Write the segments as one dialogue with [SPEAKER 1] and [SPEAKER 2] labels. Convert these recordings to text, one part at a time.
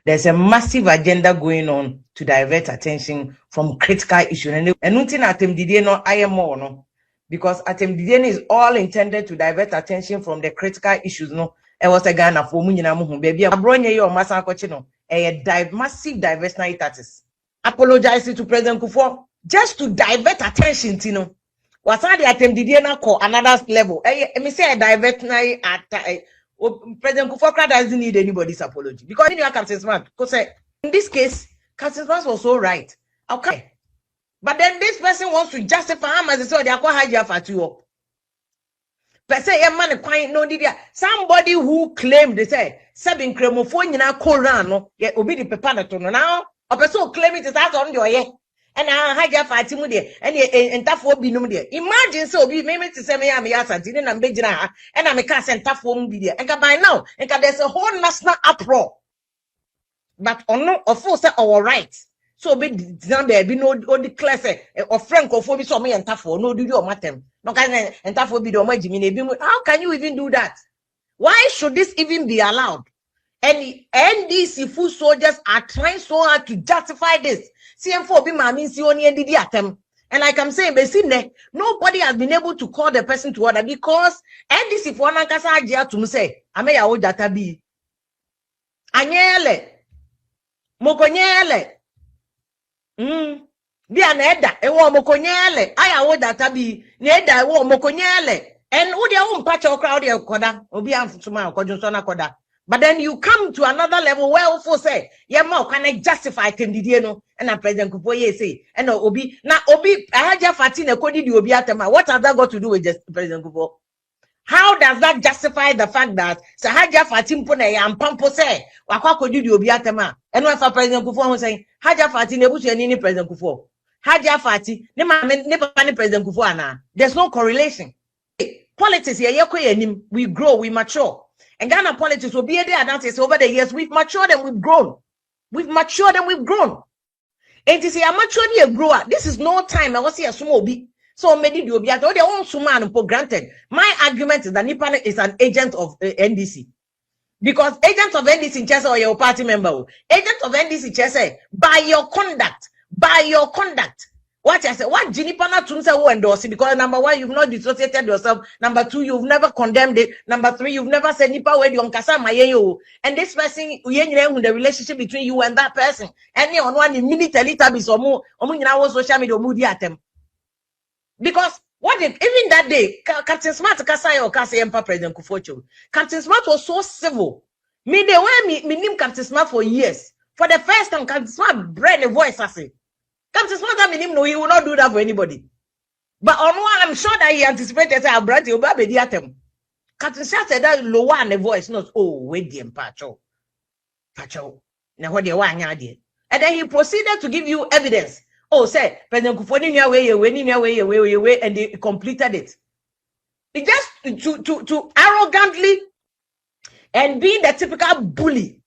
[SPEAKER 1] there's a massive agenda going on to divert attention from critical issues. And nothing Atem Didie no I am more no. Because Atem Didie is all intended to divert attention from the critical issues. No, it was a Ghana for Muninamu, baby. I brought you Massa Cochino, a massive diversionary tactics. Apologizing to President Kufuor just to divert attention, Tino. Was I the Atem Didie na call another level? Me say a diversionary at President Kufuor doesn't need anybody's apology because in your Captain Smart, because in this case, Captain Smart was all right. Okay. But then this person wants to justify him as they say they are quite high for you. But say a man quite no did somebody who claimed they say seven cremophone in our Koran, yet obe the pepanato now. A person claim it is out on your year. And I hide for Timude and tough will be no there. Imagine so be maybe to say me I'm Ashanti and I'm Bejina and I'm a cast and tough won't be there. And by now, and there's a whole national uproar. But on no of course our rights. So be there be no declare say or Francophobia so me and tough no do your matter. No can and tough will be the Jimmy. How can you even do that? Why should this even be allowed? And the NDC Footsoldiers are trying so hard to justify this. CM4 be my means you only NDD attempt. And like I'm saying, nobody has been able to call the person to order because NDC for one kasa ajia to say, ame ya o data bi. Anyele. Mokonyele. Bi aneda, ewo mokonyele. Aya o data bi. Neda ewo mokonyele. And udi ya umpacha okra udi ya koda. Obi amfutuma okojonsona koda. But then you come to another level where also say, yeah, more can I justify Tendidino and a President Kufuor say, and Obi, now Obi, I had Fatina Kodi Obi Atema. What has that got to do with just President Kufuor? How does that justify the fact that Sahaja Fatim Pone and Pampo say, Waka Kodi Obi Atema? And when for President Kufuor was saying, Haja Fatina Bush and any President Kufuor. Haja Fati, never President Kufuor. There's no correlation. Politics here, we grow, we mature. And Ghana politics will be there advances over the years. We've matured and we've grown. We've matured and we've grown. And to say I'm matured a grower. This is no time. I was here small be so many do be at all their own suman for granted. My argument is that Nipan is an agent of NDC. Because agents of NDC in Chester or your party member, agent of NDC Chester, by your conduct. What I said, what Jinipana Tunsa will endorse it because number one, you've not dissociated yourself. Number two, you've never condemned it. Number three, you've never said Nipa where you unkasa mayeyo. And this person, the relationship between you and that person. And on one military tabis or more, social media moody at them. Because what if even that day, Captain Smart Kasai or Kasai Emperor President Kufuor, Captain Smart was so civil. Me the way me name Captain Smart for years. For the first time, Captain Smart bred a voice I say. Captain Smart no, he will not do that for anybody. But on one, I'm sure that he anticipated that I'll bring you back with the atom. Captain Smart said that lower and the voice, not wait the Pacho. Now what you want, and then he proceeded to give you evidence. Oh, say, President Kufuor in your way, and they completed it. It just to arrogantly and being the typical bully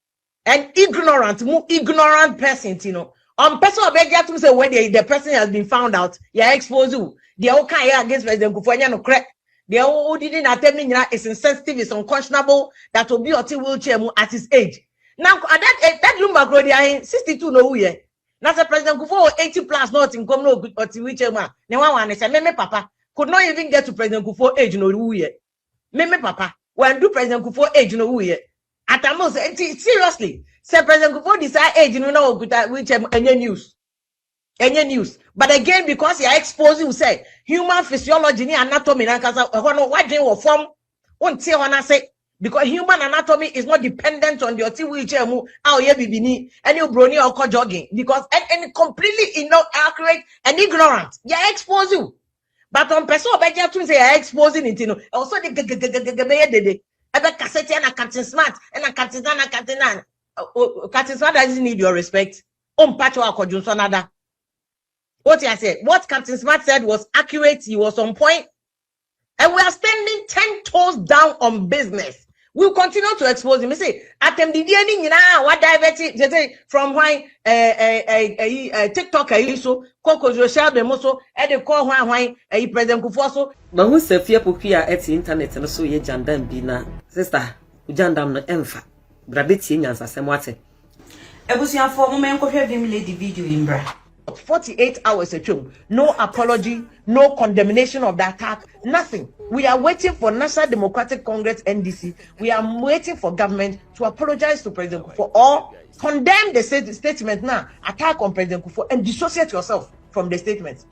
[SPEAKER 1] and ignorant person, you know. Person of to say when the person has been found out, yeah, expose you. They all can't against President Kufuor, no correct. They all didn't attempt it's insensitive, it's unconscionable that will be a wheelchair at his age. Now at that Lumba Grody, 62 no year. Now the President Kufuor 80 plus not in come no or wheelchair man. Now one say, me papa could not even get to President Kufuor age no year. Me papa when do President Kufuor age no year. At the most seriously. Say President Kufuor decide age, you know, which any news. But again, because you are exposing, say, human physiology, anatomy, what they will form, won't say when I say, because human anatomy is not dependent on your wheelchair, how you be any brony or jogging, because and completely inaccurate and ignorant. You are exposing. But on person, to say, you are exposing it, you know, also the cassette and a Captain Smart and a Captain Captain Smart doesn't need your respect. What I said, what Captain Smart said was accurate. He was on point, and we are standing 10 toes down on business. We'll continue to expose him. We say, "Atem di dia ni nyina what diverted from why TikTok so koko social media so e dey call why President Kufuor so."
[SPEAKER 2] But who say fear popia at internet no so ye jandam bi na sister jandam no emfa. Brabeti nyansa semwate
[SPEAKER 3] Ebusia for moment ko hwe vim lady video imbra.
[SPEAKER 1] 48 hours at home. No apology, no condemnation of the attack, nothing. We are waiting for National Democratic Congress NDC. We are waiting for government to apologize to President Kufuor or condemn the statement now, attack on President Kufuor and dissociate yourself from the statement.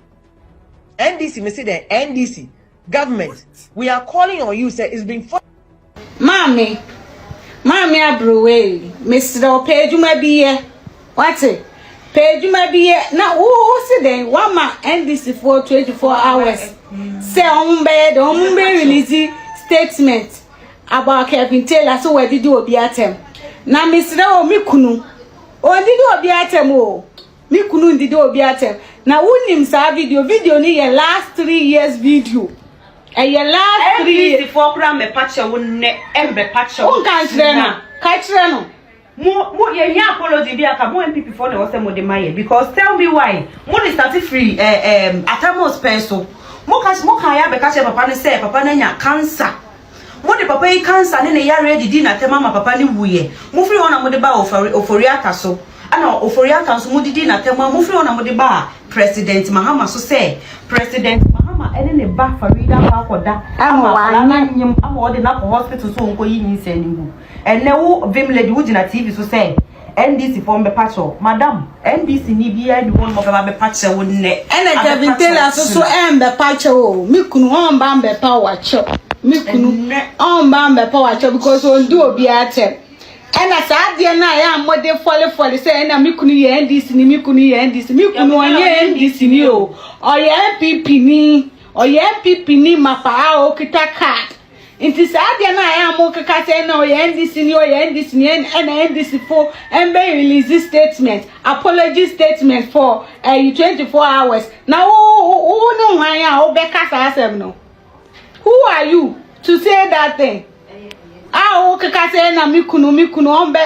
[SPEAKER 1] NDC, me say the NDC government, we are calling on you. Say it's been
[SPEAKER 4] Mommy abrowe, Mr. Pejuma be what's it? Pejuma be now. Who said then? One man NDC for 24 hours. Say on release statement about Kevin Taylor. So where did you be at him? Now, Mr. Mikunu, or did you be at him? Mikunu did you be at him? Now, who names our video ni your last 3 years video. And your last 3 years
[SPEAKER 3] for gram me patch won ne embe patch
[SPEAKER 4] won catch no
[SPEAKER 3] mo ye apology bi aka mo NPP for na wose mo de maye because tell me why mo dey start free atamos peso mo ka ya be catch papa ne say papa na nya cancer mo de papa yi cancer ne ya ready na tema ma papa ne wuye mo free ona mo de ba ofori aka so ana ofori aka so mo didi na tema mo free ona mo de ba President Mahama so say President Mahama ene ne ba farida ba koda ama nyim ama ode na hospital so nko yi nyi se nimbu ene wo vim lady wo gina TV so say NDC form be patcho madam NDC ni bia di won mo be patcho won ne
[SPEAKER 4] ene Kevin Taylor so embe patcho mikunu on ba mbe pa wacho mikunu on ba mbe pa wacho because on do obi atem ena saade na ya mode fole say ena mikunu ye NDC ni mikunu ye NDC mikunu onye NDC ni o ye NPP ni NPP ni mapa o kita card inti saade na ya mo kaka say na ye NDC ni NDC ni ena NDC for embe release statement apology statement for 24 hours now who no wan ya o be kasa asem no who are you to say that thing ah kaka say na mikunu ombe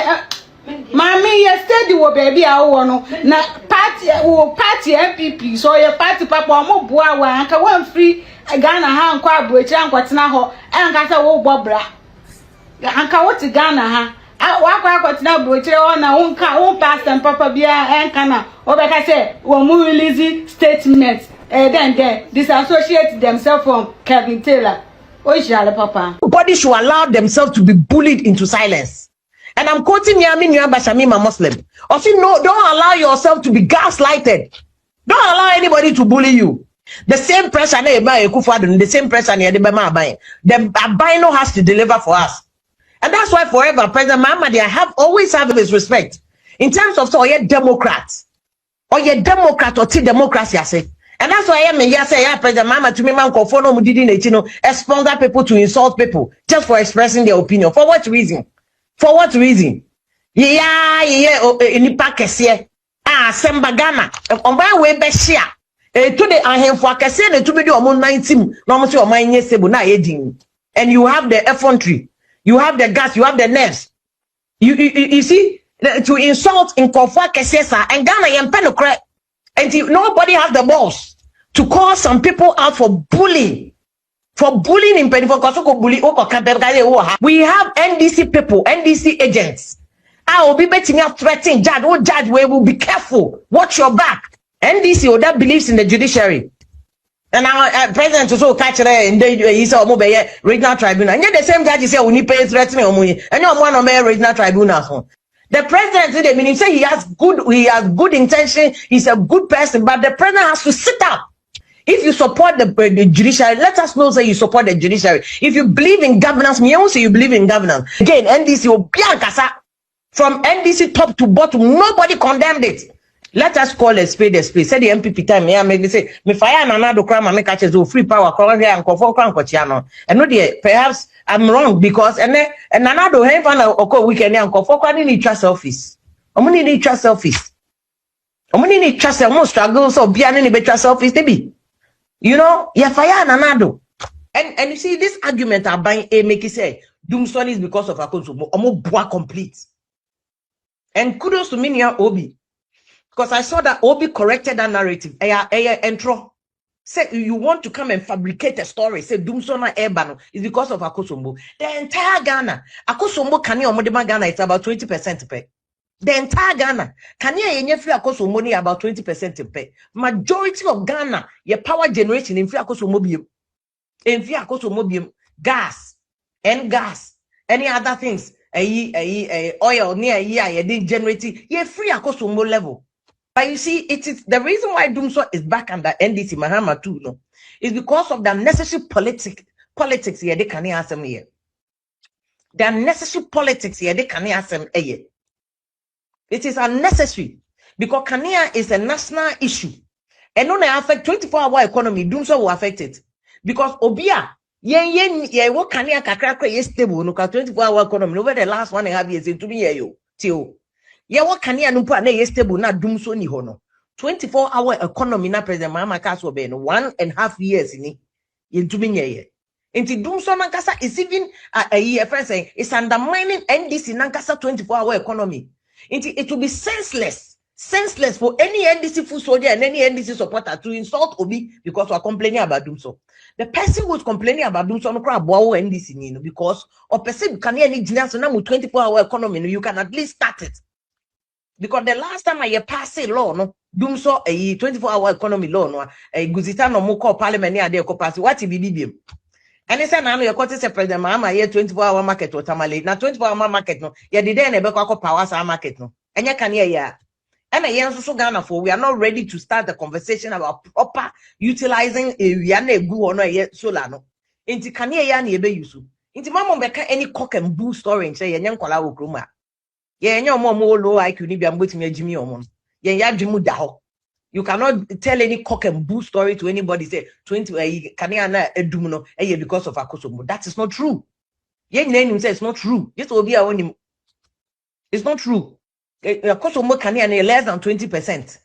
[SPEAKER 4] mami yesterday wo baby awo no na party NPP so your party papa omo bua wa anka wan free Ghana ha nkwa abrochi ankwatena ho anka say wo bobra anka wo ti Ghana ha wa akwatena abrochi o na won pastor papa bia anka na obeka say wo mu release statement then they disassociate themselves from Kevin Taylor.
[SPEAKER 1] Nobody should allow themselves to be bullied into silence. And I'm quoting Yami Bashami, Muslim. Also, no, don't allow yourself to be gaslighted. Don't allow anybody to bully you. The same pressure the same pressure the albino has to deliver for us. And that's why forever President Mahama, they always have his respect. In terms of so you're Democrat or democracy, I say. And that's why I am here say President Mahama to me man conform no didi sponsor people to insult people just for expressing their opinion. For what reason? For what reason? Yeah, nipa kese. Semba Ghana. Omba we be share. Today ahemfo akese na to be do omo 19 na omo say omo nye sebo na edin. And you have the effrontery, you have the gas, you have the nerves. You see to insult in konfo akese sa and Ghana yempe no kre. And nobody has the balls to call some people out for bullying. For bullying in Penny, we have NDC people, NDC agents. I will be betting up threatening judge. Oh, judge, we will be careful. Watch your back. NDC that believes in the judiciary. And our president also catch there and he said, regional tribunal. And yet the same judge said, we need pay threatening money. And you're one of my regional tribunals. The president said, I mean, say he has good intention, he's a good person, but the president has to sit up. If you support the judiciary, let us know say you support the judiciary. If you believe in governance, me also you believe in governance. Again, NDC will be from NDC top to bottom, nobody condemned it. Let us call a spade a spade. Say the NPP time, yeah, maybe say, me fire and another crime and make catches free power, here and conform crime. And no, perhaps I'm wrong because and another have an weekend and conform need trust office. I'm need trust office. I'm need trust almost struggle so be any trust office they be. You know, yeah, fire and another. And you see this argument are buying a make it say Doomstone is because of a bois complete. And kudos to Minia Obi. Because I saw that Obi corrected that narrative. Intro. Say you want to come and fabricate a story. Say Doomsona Ebano is because of Akosombo. The entire Ghana. Akosombo Kani Omodema Ghana is about 20% pay. The entire Ghana. Kanye yenye free akoso money about 20% in pay. Majority of Ghana, your power generation in free akoso mobium. In free akoso mobium. Gas. And gas. Any other things. Oil near ye didn't generate it. Ye free akoso mo level. But you see, it is the reason why Dumso is back under NDC Mahama too, no, is because of the necessary politics here. They can't answer me here. The unnecessary politics here. They can't answer me. It is unnecessary because Kania is a national issue, and when it affect 24-hour economy, Dumso will affect it because Obia what Kania kakra is stable. No, 24-hour economy over the last 1.5 years into me yo till. Yeah, what can you know? Na stable na Dumso ni hono. 24-hour economy na President Mahama kaso be no 1.5 years ni into me ye. Inti Dumso nankasa is even a year friend saying it's undermining NDC nankasa 24-hour economy. Inti it will be senseless for any NDC food soldier and any NDC supporter to insult Obi because we're complaining about Dumso. The person who's complaining about Dumso no crab wow NDC ni no because or person can any genius na 24-hour economy no you can at least start it. Because the last time I passed a law, no, Dumso a 24-hour economy law, no, a Guzita no more parliament near their capacity. What if you and it's an annual quarter President Mahama here 24-hour market or Tamale. Now 24-hour market, no, ya did then a Beko powers our market, no, and ya can hear. And I also Ghana for we are not ready to start the conversation about proper utilizing a Yane Gu or no yet Solano. Into Kanye Yan Yebe Yusu. Into Mamma Beka any cock and bull story and say Yan Kola Ukruma. Yeah, no more low IQ ni am waiting me Jimmy Omon. Yeah, Jimu Dao. You cannot tell any cock and bull story to anybody. Say 20 Kaniana Edumuno because of Akosomo. That is not true. Yeah, name says it's not true. This will be our own. It's not true. Akosomo Kaniana less than 20%.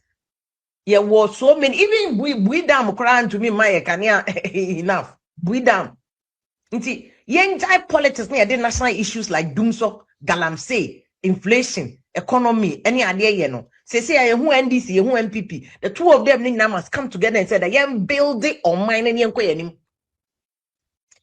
[SPEAKER 1] Yeah, was so many. Even we damn crying to me, my Kania enough. We damn. See, entire politics near the national issues like Dumso, Galamsey. Inflation, economy, any idea, you know. Say, who NDC, who NPP, the two of them must come together and say that you build it on mine and you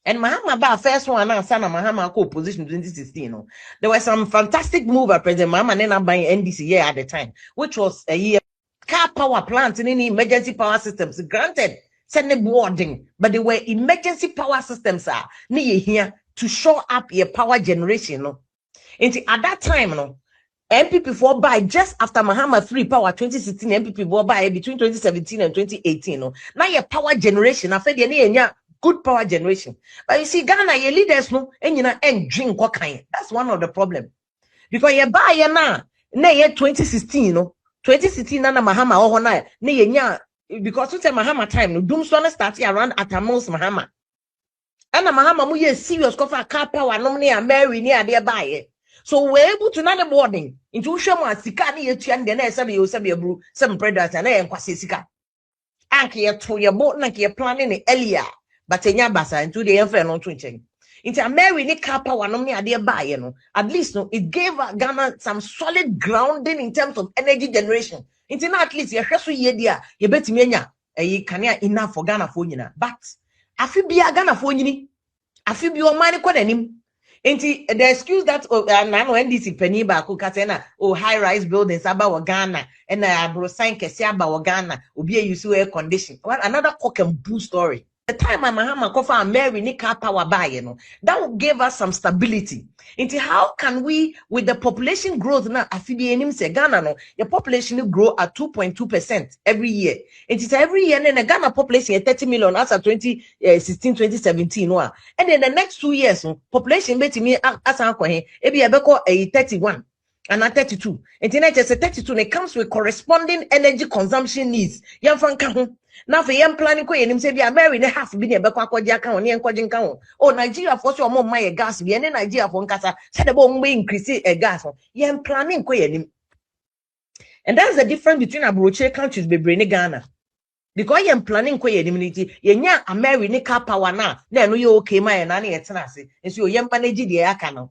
[SPEAKER 1] and Mahama ba first one and Sana Mahama co-opposition 2016. No? There was some fantastic move by President Mahama and then buying NDC here at the time, which was a year car power plants in any emergency power systems. Granted, sending boarding, but they were emergency power systems are near here to show up your power generation. No? At that time, no, NPP for buy just after Mahama free power 2016, NPP for buy between 2017 and 2018. No, now your power generation, I feel you good power generation. But you see, Ghana, your leaders no, and you know, and drink what kind. That's one of the problem. Because you buy now, year 2016, no, 2016 na Mahama oh na na because it's a Mahama time, no, Dumso started around at most Mahama. And Mahama mu ye serious cover car power no near Mary near there buy. So we're able to not boarding into Shama Sikani and then I brew some predators and I am Quasika. Anki to your boat like you're planning earlier, but in Yabasa and to the infernal twitching. Into a Mary Nick Kappa one only idea by you know. At least no, it gave Ghana some solid grounding in terms of energy generation. Into not at least your year, you bet me a can enough for Ghana for you. But I feel be a Ghana for you. I feel be your money him. The excuse that now NDC penny ba ko katena high rise buildings about Ghana and brosign kesi about Ghana obi a use air condition. Well, another cock and bull story. The time Mahama Kofa and Mary Nika power buy, you know, that will give us some stability. Into how can we, with the population growth now, Afibi say Ghana, no, your population will grow at 2.2% every year. It is every year, and then the Ghana population is 30 million as of 2016, 2017. And then the next 2 years, population betting me as a 31. And at 32. And then it's a 32, and it comes with corresponding energy consumption needs. Now for young planning ko yenim say bia Mary ne half bi ne be kwa kwaji aka won ne nkwaji nka won oh Nigeria for so mo my gas bi ne Nigeria for nkasa say the bo increase a gas yen planning ko yenim. And that's the difference between abroad countries be bring Ghana because yen planning ko yenim niti yenya Mary ne car power na no you okay my na na yetena ase so yen manage the aka no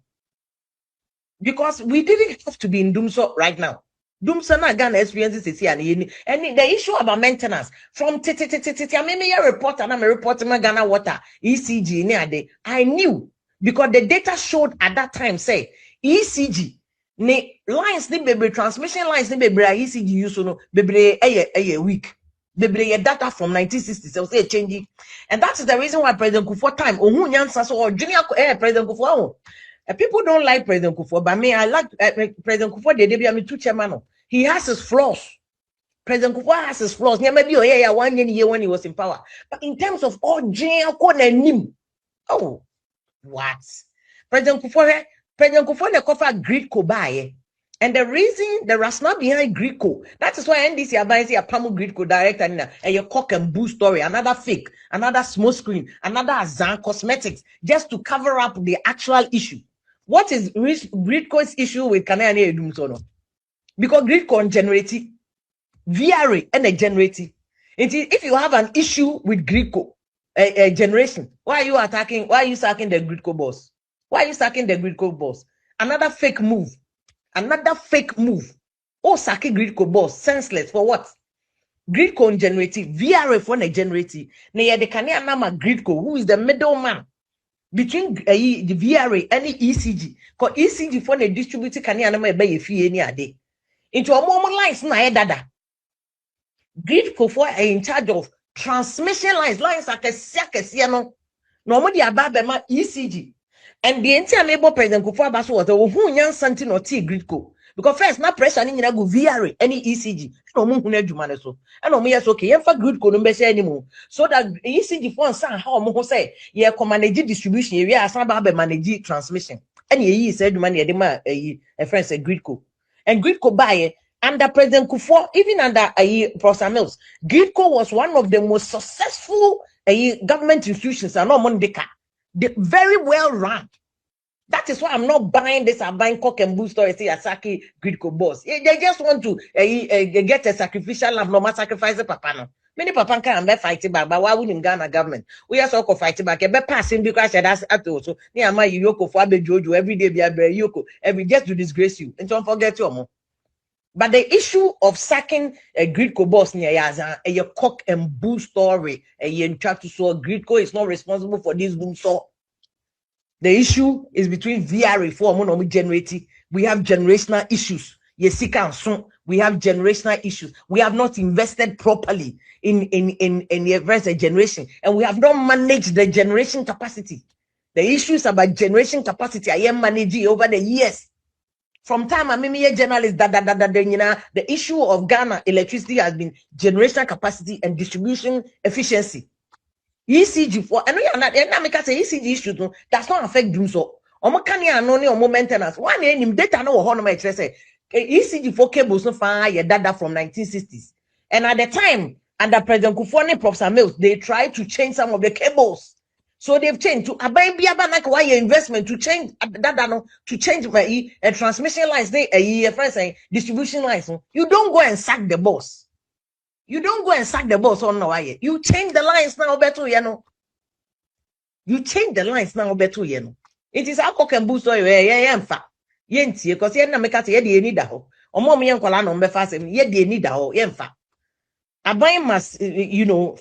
[SPEAKER 1] because we didn't have to be in Dumso right now. Dumsana Ghana experiences is here and the issue about maintenance from I mean a report and I'm a report my Ghana water ECG near day. I knew because the data showed at that time say ECG ne lines ni bebre transmission lines ni bebre ECG use no bebre eye weak. Bebre data from 1960s so say changing. And that is the reason why President Kufuor time ohun nyansa so junior President Kufuor. People don't like President Kufuor, but me I like President Kufuor the day me two chairman. He has his flaws. President Kufuor has his flaws. Maybe 1 year when he was in power. But in terms of all jail oh, what? President Kufuor the cover Greed Kobaye. And the reason, the rationale behind Greco, that is why NDC advised a Pamu Greco director and a cock and boo story, another fake, another small screen, another Azan cosmetics, just to cover up the actual issue. What is Greco's issue with Kanani Edumsono? Because Greco generated VRA and a generated. If you have an issue with Greco, a generation, why are you attacking? Why are you sacking the Greco boss? Why are you sacking the Greco boss? Another fake move. Another fake move. Oh, Saki Gridco boss, senseless for what? Gridco generative, VRF for a generative. Near the Kanya Nama Gridco, who is the middleman between the VRA and the ECG. Because ECG for the distributed Kanya Nama by a fee any day. Into a moment lines, na dada. Gridco for in charge of transmission lines like a circus, normally about the ECG. And the entire neighbor President Kufuor Abaso was who young something or tea Gridco. Because first, now pressure in go VRA, any ECG. No more who need so. And no me as okay, for Gridco no be anymore. So that ECG for san how mo say, yeah, manage distribution area, as about manage transmission. And ye said money a friend said Gridco. And Gridco buy under President Kufuor, even under Professor Mills, Gridco was one of the most successful government institutions and no Mondeka. They very well run. That is why I'm not buying this. I'm buying cock and bull story. Say Asaki Gridco boss. They just want to get a sacrificial lamb. No more sacrifice the papa no. Many papa can be fighting back, but why wouldn't Ghana government? We are so fighting back. Be passing because that's at also. Near my Yoko for Abe Jojo every day. Be a Yoko every just to disgrace you and don't forget your mom. But the issue of sacking a Gridco boss near Yazan, a cock and bull story, a try to so Gridco is not responsible for this boom so. The issue is between VRA for monomy generating. We have generational issues. Yesika and soon we have generational issues. We have not invested properly in the advanced generation, and we have not managed the generation capacity. The issues about generation capacity I am managing over the years. From time I'm a journalist the issue of Ghana electricity has been generation capacity and distribution efficiency. ECG for and we are not say ECG issue does not affect doom so. Can no maintenance. One name data no honor say ECG for cables no fire data from 1960s. And at the time under President Kufuor and Professor Mills, they tried to change some of the cables. So they've changed to why your investment to change that to change my transmission lines, distribution lines. You don't go and sack the boss. You don't go and sack the boss on no. You change the lines now better, You change the lines now better, It is our cock and boost oil, Yenti, because you make us ye need a ho. Or more me and Colano be fast, yet they need a ho, Yenfa. Abai must,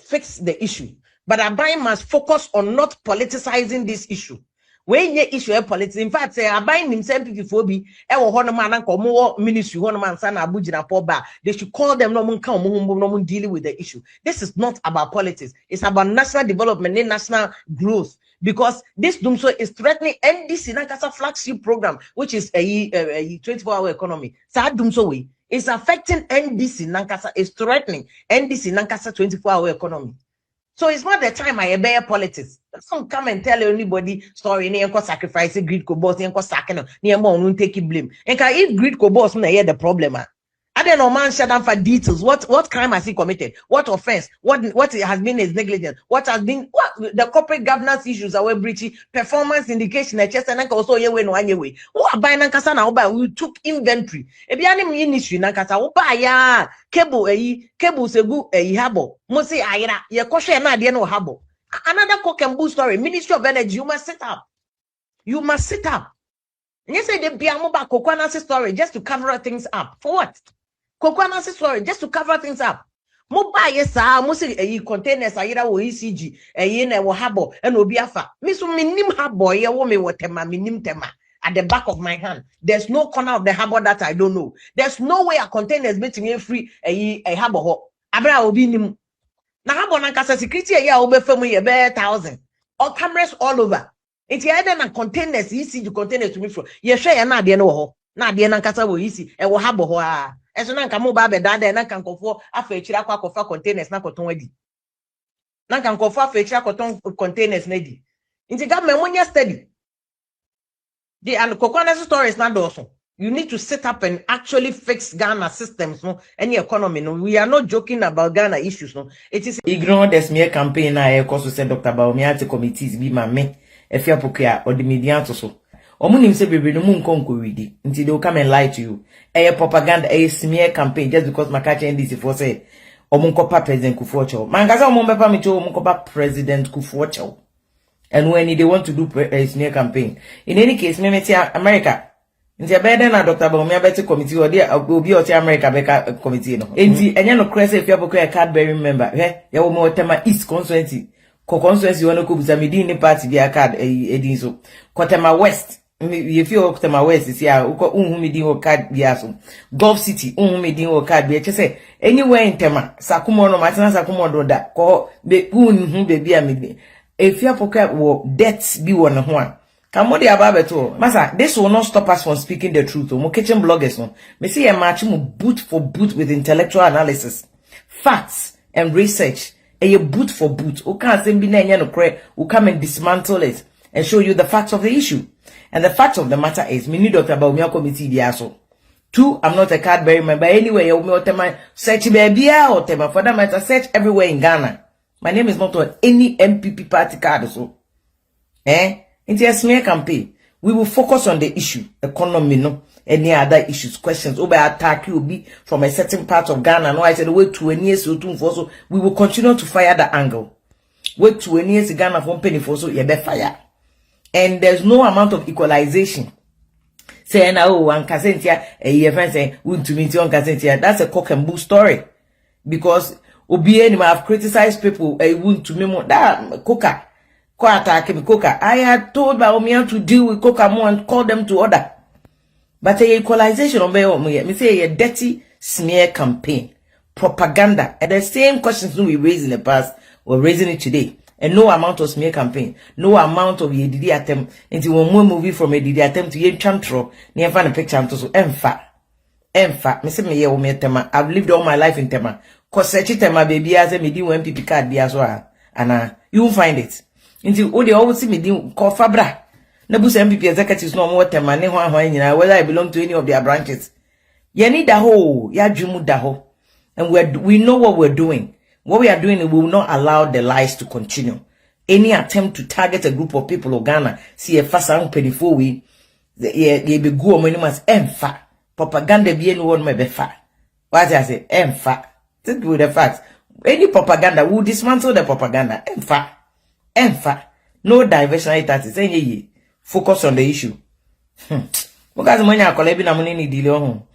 [SPEAKER 1] fix the issue. But Abai must focus on not politicizing this issue. When ye issue a politics, in fact, say Abai himself before be Honoman more ministry, Honoman San Abujina Poba. They should call them no one dealing with the issue. This is not about politics, it's about national development and national growth. Because this Dumso is threatening NDC Nankasa flagship program, which is a 24-hour economy. Sad Dumso way is affecting NDC Nankasa, is threatening NDC Nankasa 24-hour economy. So it's not the time I bear politics. Don't come and tell anybody story. Near sacrifice Gridco boss, near sacking, near more take blame. And if Gridco boss, hear the problem. I don't know, man, shut down for details. What crime has he committed? What offense? What has been his negligence? What has been the corporate governance issues are breaching, performance indication, and also ye way no anyway. What by Nankasa now we took inventory. Ebiani ministry Nankasa, oba ya cable segu habo. Mose ayira ye koshe na de no habo. Another cock and bull story. Ministry of Energy, you must sit up. You must sit up. And you say the biamoba Kokwanasi story just to cover things up. For what? Kokwanasi story just to cover things up. Moba yes, musi containers ayira wo ECG, na wo habo, and obiafa. Misu minim habo ye wo me wotema minim tema. at the back of my hand. There's no corner of the harbor that I don't know. There's no way a container is making me free a harbor. Abra will be nim. Na harbor nankasa security a ya obe famu ye be 1,000. All cameras all over. It's either na containers easy to containers to me from. Ye share ya na de no ho. Na de nankasa wo easy e wo harbor ho a. Eso na nka mo ba be dan de na nka nkofo afa echira kwa kofa containers na koton adi. Na nka nkofo afa echira koton containers na di. Inti government money study. The and coconut stories not also. You need to set up and actually fix Ghana systems, no, any economy. No, we are not joking about Ghana issues. No, it is
[SPEAKER 5] ignore the smear campaign. I also said Dr. Baomiate committees be my me if you are or the media so. Omunim say baby no mun konko ready until they will come and lie to you. A propaganda, a smear campaign just because Makacha NDC for say omunkopa President Kufuor. Mangaza omumbepa micho omunkopa President Kufuor. And when they want to do a smear campaign. In any case, me America. Nti abede na Dr. Baumia Betty committee or there obi o ti America beka committee no. Nti enye no crese if you a card bearing member. Ya wo mo tema East constituency. Constituency wono ko buza medi ni party bi card edin so. Kotema West. If you Kotema West is ya uko unhu medi o card bi aso. Gulf City unhu medi o card bi che say anywhere in Tema Sakumo no Martina Sakumo do da ko be unhu be bia medi. If you have wo debts be one ho Kamodi ababeto. Masa, this will not stop us from speaking the truth. Mo kitchen bloggers no. Me see a match mo boot for boot with intellectual analysis, facts and research. A boot for boot. O can't say be na no cre. O come and dismantle it and show you the facts of the issue. And the fact of the matter is, me need Dr. Baumia committee diaso. 2, I'm not a card bearing member anyway. You me otema search baby or tema for that matter search everywhere in Ghana. My name is not on any NPP party card so. Into a smear campaign, we will focus on the issue, economy, no, any other issues, questions. Over attack will be from a certain part of Ghana. No, I said wait to any years so we will continue to fire the angle. Wait to any years Ghana from penny for so you be fire. And there's no amount of equalization. Say now one Casentia, a year friend saying, wouldn't to meet on Casentia. That's a cock and bull story. Because Obi have criticized people, a wound to memo that coca. I had told Baumia to deal with Coca more and call them to order. But a equalization on me say a dirty smear campaign, propaganda, and the same questions we raised in the past, we're raising it today. And no amount of smear campaign, no amount of ADD attempt into one more movie from ADD attempt to yen chantro, near find a picture to so Emfa, me say me ye me tema. I've lived all my life in Tema. Cause search tema baby as a medi NPP card be as well. And you won't find it. Until all they always see me do call Fabra. Nebus NPP executives no more Tema ne whether I belong to any of their branches. Ya need the whole, ya jumu daho. And we know what we're doing. What we are doing, we will not allow the lies to continue. Any attempt to target a group of people of Ghana, see a fast and penny for we, they be go minimas emfa. Propaganda be anyone may be fat. What I say, emfa. Think with the facts. Any propaganda will dismantle the propaganda. Emfa. No diversion that is any focus on the issue. Because money are collecting money in the deal.